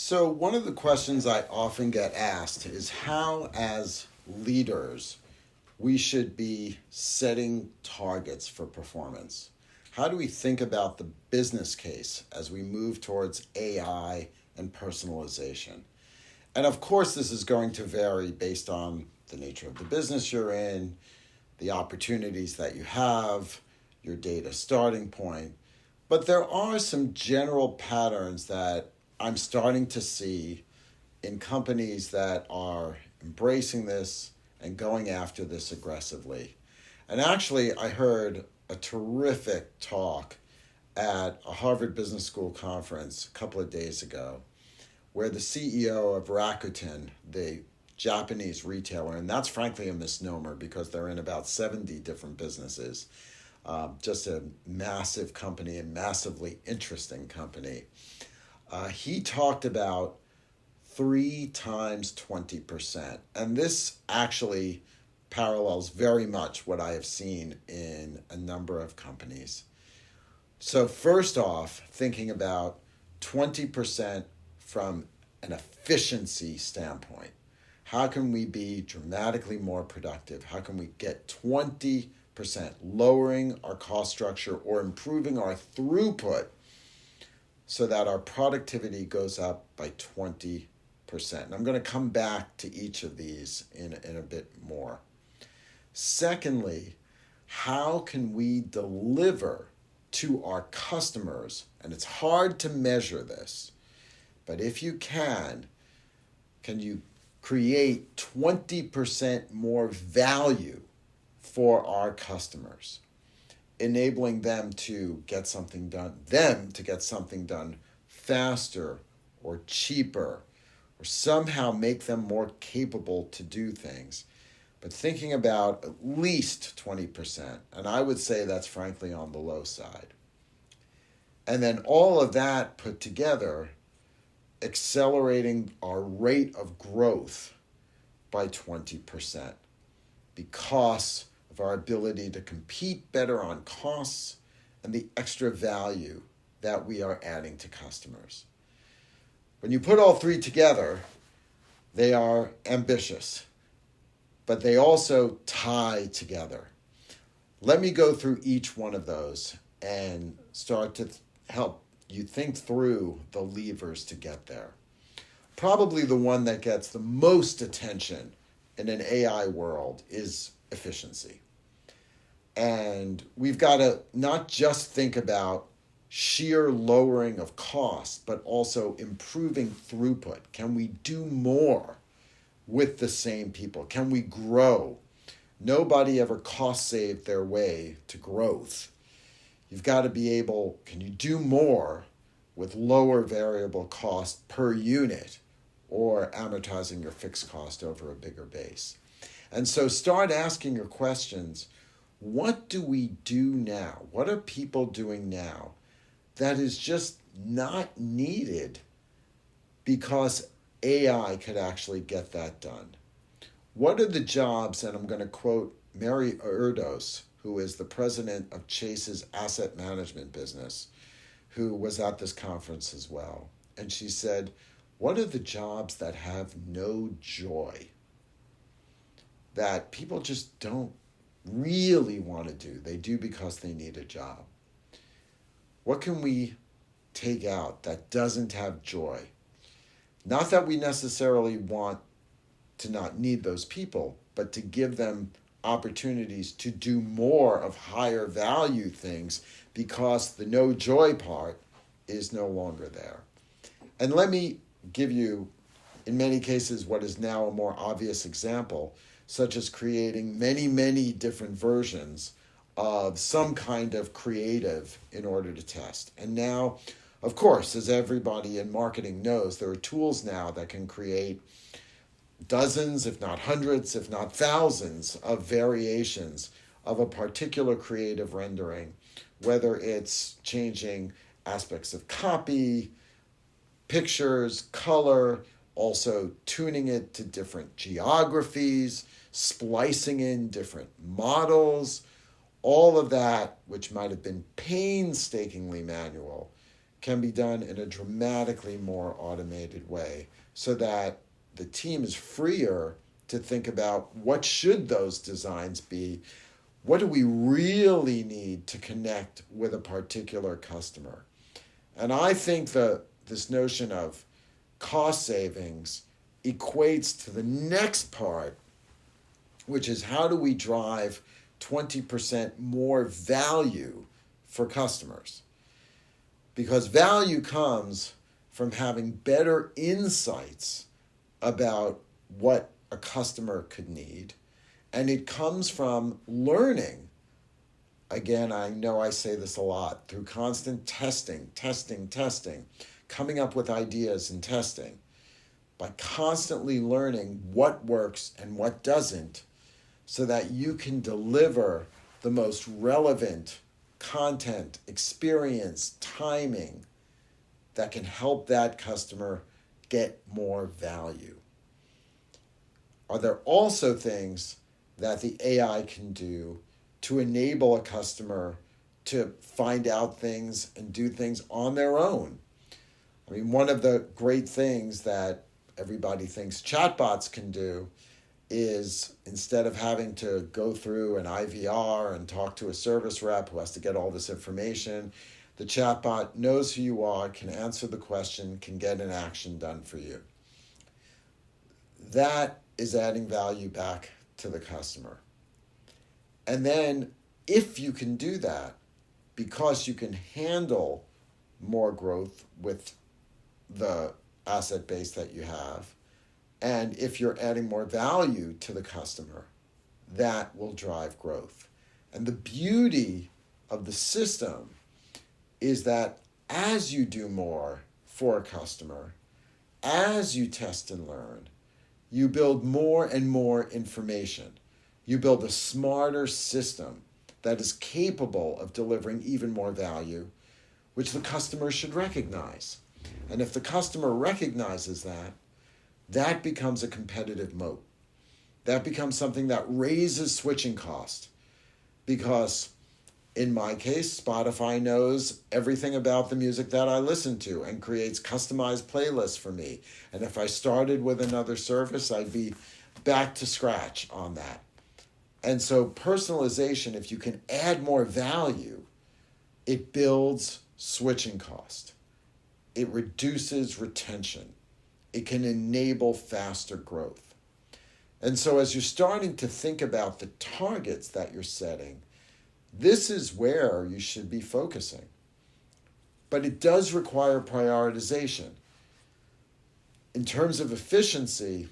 So, one of the questions I often get asked is how, as leaders, we should be setting targets for performance. How do we think about the business case as we move towards AI and personalization? And of course, this is going to vary based on the nature of the business you're in, the opportunities that you have, your data starting point. But there are some general patterns that I'm starting to see in companies that are embracing this and going after this aggressively. And actually, I heard a terrific talk at a Harvard Business School conference a couple of days ago where the CEO of Rakuten, the Japanese retailer, and that's frankly a misnomer because they're in about 70 different businesses, just a massive company and massively interesting company. He talked about 3 times 20%. And this actually parallels very much what I have seen in a number of companies. So, first off, thinking about 20% from an efficiency standpoint. How can we be dramatically more productive? How can we get 20% lowering our cost structure or improving our throughput so that our productivity goes up by 20%? And I'm going to come back to each of these in a bit more. Secondly, how can we deliver to our customers? And it's hard to measure this, but if you can you create 20% more value for our customers, enabling them to get something done faster or cheaper, or somehow make them more capable to do things. But thinking about at least 20%, and I would say that's frankly on the low side. And then all of that put together, accelerating our rate of growth by 20% because of our ability to compete better on costs and the extra value that we are adding to customers. When you put all three together, they are ambitious, but they also tie together. Let me go through each one of those and start to help you think through the levers to get there. Probably the one that gets the most attention in an AI world is efficiency. And we've got to not just think about sheer lowering of cost, but also improving throughput. Can we do more with the same people? Can we grow? Nobody ever cost saved their way to growth. You've got to be able, can you do more with lower variable cost per unit or amortizing your fixed cost over a bigger base? And so start asking your questions. What do we do now? What are people doing now that is just not needed because AI could actually get that done? What are the jobs, and I'm going to quote Mary Erdos, who is the president of Chase's asset management business, who was at this conference as well. And she said, what are the jobs that have no joy, that people just don't really want to do? They do because they need a job. What can we take out that doesn't have joy? Not that we necessarily want to not need those people, but to give them opportunities to do more of higher value things because the no joy part is no longer there. And let me give you, in many cases, what is now a more obvious example, such as creating many, many different versions of some kind of creative in order to test. And now, of course, as everybody in marketing knows, there are tools now that can create dozens, if not hundreds, if not thousands of variations of a particular creative rendering, whether it's changing aspects of copy, pictures, color, also tuning it to different geographies, splicing in different models. All of that, which might have been painstakingly manual, can be done in a dramatically more automated way so that the team is freer to think about what should those designs be. What do we really need to connect with a particular customer? And I think that this notion of cost savings equates to the next part, which is how do we drive 20% more value for customers? Because value comes from having better insights about what a customer could need, and it comes from learning. Again, I know I say this a lot, through constant testing, coming up with ideas and testing. By constantly learning what works and what doesn't, so that you can deliver the most relevant content, experience, timing that can help that customer get more value. Are there also things that the AI can do to enable a customer to find out things and do things on their own? I mean, one of the great things that everybody thinks chatbots can do is, instead of having to go through an IVR and talk to a service rep who has to get all this information, the chatbot knows who you are, can answer the question, can get an action done for you. That is adding value back to the customer. And then if you can do that, because you can handle more growth with the asset base that you have, and if you're adding more value to the customer, that will drive growth. And the beauty of the system is that as you do more for a customer, as you test and learn, you build more and more information. You build a smarter system that is capable of delivering even more value, which the customer should recognize. And if the customer recognizes that, that becomes a competitive moat. That becomes something that raises switching cost. Because in my case, Spotify knows everything about the music that I listen to and creates customized playlists for me. And if I started with another service, I'd be back to scratch on that. And so personalization, if you can add more value, it builds switching cost. It reduces retention. It can enable faster growth. And so as you're starting to think about the targets that you're setting, this is where you should be focusing. But it does require prioritization. In terms of efficiency,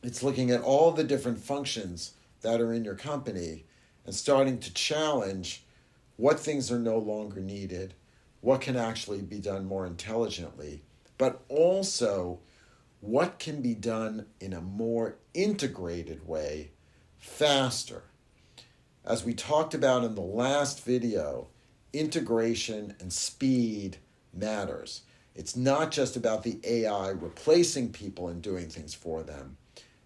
it's looking at all the different functions that are in your company and starting to challenge what things are no longer needed, what can actually be done more intelligently, but also what can be done in a more integrated way faster. As we talked about in the last video, integration and speed matters. It's not just about the AI replacing people and doing things for them.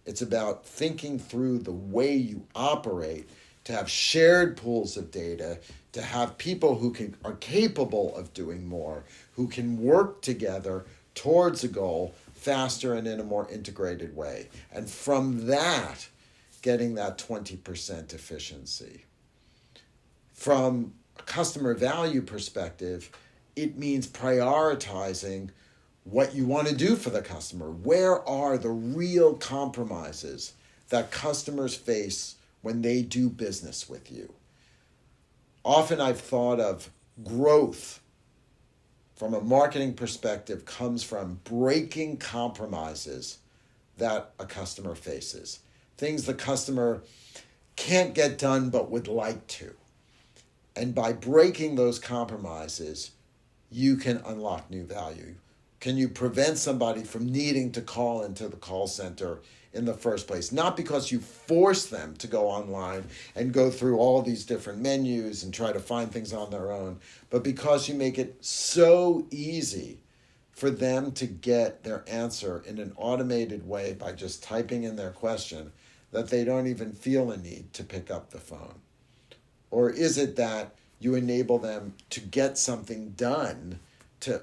It's about thinking through the way you operate, to have shared pools of data, to have people who are capable of doing more, who can work together towards a goal faster and in a more integrated way. And from that, getting that 20% efficiency. From a customer value perspective, it means prioritizing what you want to do for the customer. Where are the real compromises that customers face when they do business with you? Often I've thought of growth from a marketing perspective comes from breaking compromises that a customer faces. Things the customer can't get done but would like to. And by breaking those compromises, you can unlock new value. Can you prevent somebody from needing to call into the call center in the first place? Not because you force them to go online and go through all these different menus and try to find things on their own, but because you make it so easy for them to get their answer in an automated way by just typing in their question that they don't even feel a need to pick up the phone? Or is it that you enable them to get something done to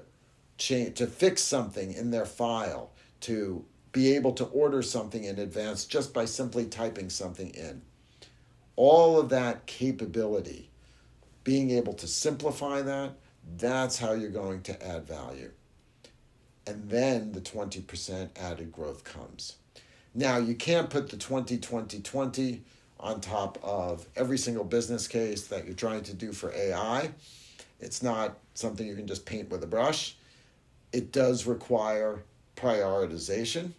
change, to fix something in their file, to be able to order something in advance just by simply typing something in. All of that capability, being able to simplify that, that's how you're going to add value. And then the 20% added growth comes. Now, you can't put the 20-20-20 on top of every single business case that you're trying to do for AI. It's not something you can just paint with a brush. It does require prioritization,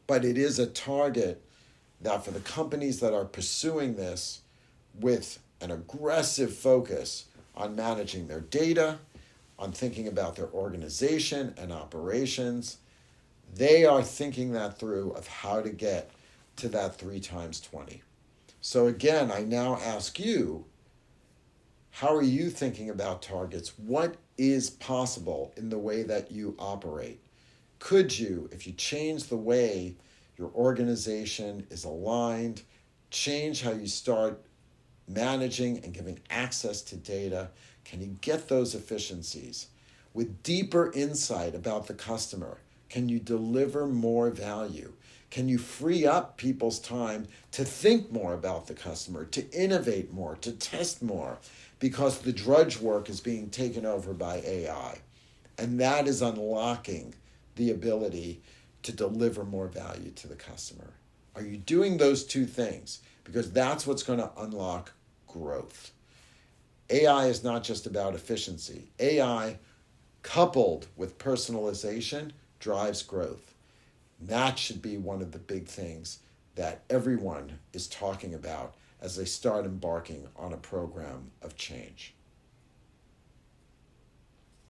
but it is a target that for the companies that are pursuing this with an aggressive focus on managing their data, on thinking about their organization and operations, they are thinking that through of how to get to that 3 times 20. So again, I now ask you, how are you thinking about targets? What is possible in the way that you operate? Could you, if you change the way your organization is aligned, change how you start managing and giving access to data, can you get those efficiencies? With deeper insight about the customer, can you deliver more value? Can you free up people's time to think more about the customer, to innovate more, to test more? Because the drudge work is being taken over by AI. And that is unlocking the ability to deliver more value to the customer. Are you doing those two things? Because that's what's going to unlock growth. AI is not just about efficiency. AI coupled with personalization drives growth. That should be one of the big things that everyone is talking about as they start embarking on a program of change.